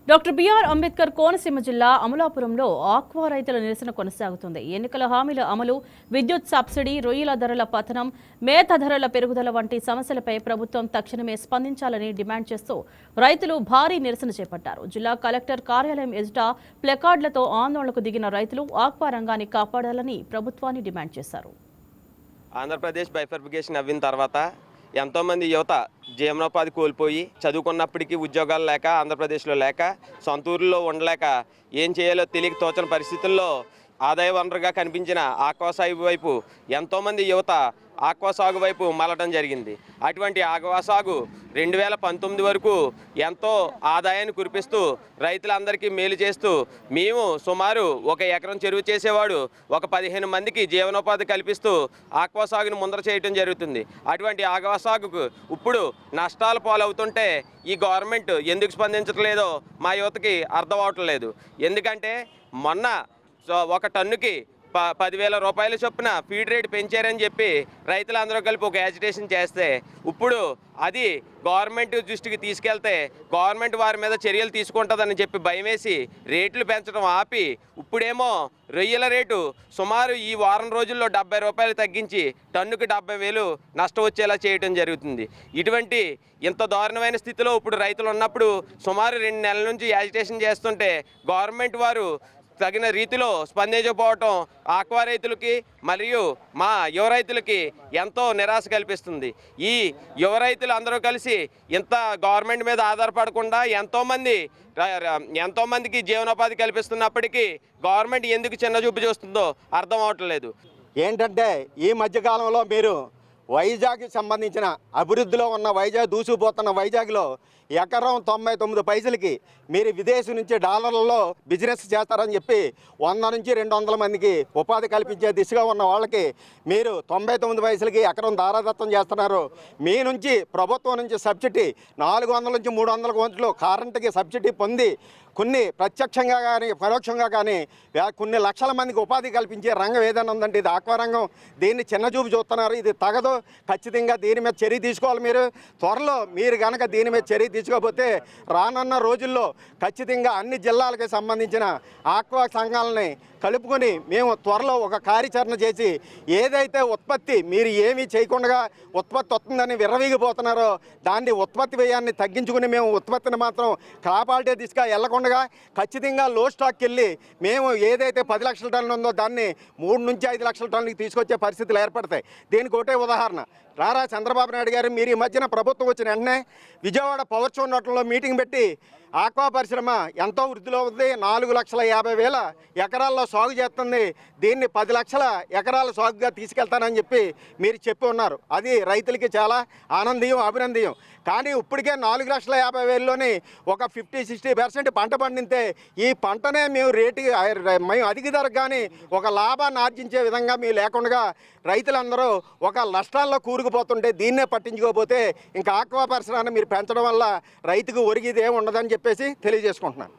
Doctor BR Ambedkar Konaseema జిల్లా అమలాపురంలో aqua రైతుల నిరసన కొనసాగుతుంది. ఎన్నికల హామీల అమలు, విద్యుత్ సబ్సిడీ, రొయ్యల ధరల పతనం, మేత ధరల పెరుగుదల వంటి సమస్యలపై ప్రభుత్వం తక్షణమే స్పందించాలని డిమాండ్ చేస్తూ రైతులు భారీ నిరసన చేపట్టారు. జిల్లా కలెక్టర్ కార్యాలయం ఎదుట ప్లకార్డులతో ఆందోళనకు దిగిన రైతులు ఆక్వా రంగాన్ని కాపాడాలని ప్రభుత్వాన్ని డిమాండ్ చేశారు. ఆంధ్రప్రదేశ్ బైఫర్ఫికేషన్ అవ్విన తర్వాత ఎంతోమంది యువత జీవనోపాధి కోల్పోయి చదువుకున్నప్పటికీ ఉద్యోగాలు లేక ఆంధ్రప్రదేశ్లో లేక సొంత ఊరిలో ఉండలేక ఏం చేయాలో తెలియక తోచని పరిస్థితుల్లో ఆదాయ వనరుగా కనిపించిన ఆక్వా సాగు వైపు ఎంతోమంది యువత ఆక్వా సాగు వైపు మళ్ళటం జరిగింది. అటువంటి ఆక్వా సాగు 2019 వరకు ఎంతో ఆదాయాన్ని కురిపిస్తూ రైతులందరికీ మేలు చేస్తూ మేము సుమారు 1 ఎకరం చెరువు చేసేవాడు ఒక 15 మందికి జీవనోపాధి కల్పిస్తూ ఆక్వా సాగును ముందర చేయడం జరుగుతుంది. అటువంటి ఆక్వా సాగుకు ఇప్పుడు నష్టాలు పాలవుతుంటే ఈ గవర్నమెంట్ ఎందుకు స్పందించట్లేదో మా యువతకి అర్థం అవటం లేదు. ఎందుకంటే మొన్న ఒక టన్నుకి 10,000 రూపాయల చొప్పున ఫీడ్ రేట్ పెంచారని చెప్పి రైతులందరూ కలిపి ఒక యాజిటేషన్ చేస్తే ఇప్పుడు అది గవర్నమెంట్ దృష్టికి తీసుకెళ్తే గవర్నమెంట్ వారి మీద చర్యలు తీసుకుంటుందని చెప్పి భయమేసి రేట్లు పెంచడం ఆపి ఇప్పుడేమో రొయ్యల రేటు సుమారు ఈ వారం రోజుల్లో 70 రూపాయలు తగ్గించి టన్నుకి 70,000 నష్టం వచ్చేలా చేయడం జరుగుతుంది. ఇటువంటి ఇంత దారుణమైన స్థితిలో ఇప్పుడు రైతులు ఉన్నప్పుడు సుమారు 2 నెలల నుంచి యాజిటేషన్ చేస్తుంటే గవర్నమెంట్ వారు తగిన రీతిలో స్పందించకపోవటం ఆక్వా రైతులకి మరియు మా యువ రైతులకి ఎంతో నిరాశ కల్పిస్తుంది. ఈ యువ రైతులు అందరూ కలిసి ఇంత గవర్నమెంట్ మీద ఆధారపడకుండా ఎంతోమందికి జీవనోపాధి కల్పిస్తున్నప్పటికీ గవర్నమెంట్ ఎందుకు చిన్న చూపు చూస్తుందో అర్థం అవట్లేదు. ఏంటంటే ఈ మధ్యకాలంలో మీరు వైజాగ్కి సంబంధించిన అభివృద్ధిలో ఉన్న దూసుకుపోతున్న వైజాగ్లో ఎకరం 99 పైసలకి మీరు విదేశీ నుంచి డాలర్లలో బిజినెస్ చేస్తారని చెప్పి 100 నుంచి 200 మందికి ఉపాధి కల్పించే దిశగా ఉన్న వాళ్ళకి మీరు 99 పైసలకి ఎకరం దారాదత్తం చేస్తున్నారు. మీ నుంచి ప్రభుత్వం నుంచి సబ్సిడీ 400 నుంచి 300 వంతులు కరెంటుకి సబ్సిడీ పొంది కొన్ని ప్రత్యక్షంగా కానీ పరోక్షంగా కానీ కొన్ని లక్షల మందికి ఉపాధి కల్పించే రంగం ఏదైనా ఉందంటే ఇది ఆక్వా రంగం. దీన్ని చిన్నచూపు చూస్తున్నారు. ఇది తగదు. ఖచ్చితంగా దీని మీద చర్య తీసుకోవాలి. మీరు త్వరలో మీరు కనుక దీని మీద చర్య తీసుకోకపోతే రానున్న రోజుల్లో ఖచ్చితంగా అన్ని జిల్లాలకు సంబంధించిన ఆక్వా సంఘాలని కలుపుకొని మేము త్వరలో ఒక కార్యాచరణ చేసి ఏదైతే ఉత్పత్తి మీరు ఏమీ చేయకుండా ఉత్పత్తి వస్తుందని విర్రవీగిపోతున్నారో దాన్ని ఉత్పత్తి వ్యయాన్ని తగ్గించుకుని మేము ఉత్పత్తిని మాత్రం కాపాడే దిశగా వెళ్లకుండా ఖచ్చితంగా లో స్టాక్కి వెళ్ళి మేము ఏదైతే 10 లక్షల టన్నులు ఉందో దాన్ని 3 నుంచి 5 లక్షల టన్నులకి తీసుకొచ్చే పరిస్థితులు ఏర్పడతాయి. దీనికి ఒకటే ఉదాహరణ, రారా చంద్రబాబు నాయుడు గారు మీరు ఈ మధ్యన ప్రభుత్వం వచ్చిన వెంటనే విజయవాడ పవర్ చోన్ హోటల్లో మీటింగ్ పెట్టి ఆక్వా పరిశ్రమ ఎంతో వృద్ధిలో ఉంది, 4,50,000 ఎకరాల్లో సాగు చేస్తుంది, దీన్ని 10 లక్షల ఎకరాల సాగుగా తీసుకెళ్తానని చెప్పి మీరు చెప్పి ఉన్నారు. అది రైతులకి చాలా ఆనందీయం, అభినందనీయం. కానీ ఇప్పటికే 4,50,000లోని ఒక 50-60% పంట పండితే ఈ పంటనే మేము మేము అధిక ధరకు కానీ ఒక లాభాన్ని ఆర్జించే విధంగా మేము లేకుండా రైతులందరూ ఒక నష్టాల్లో కూరుకుపోతుంటే దీన్నే పట్టించుకోకపోతే ఇంకా ఆక్వా పరిశ్రమను మీరు పెంచడం వల్ల రైతుకు ఒరిగిది ఏమి ఉండదని చెప్పేసి తెలియజేసుకుంటున్నాను.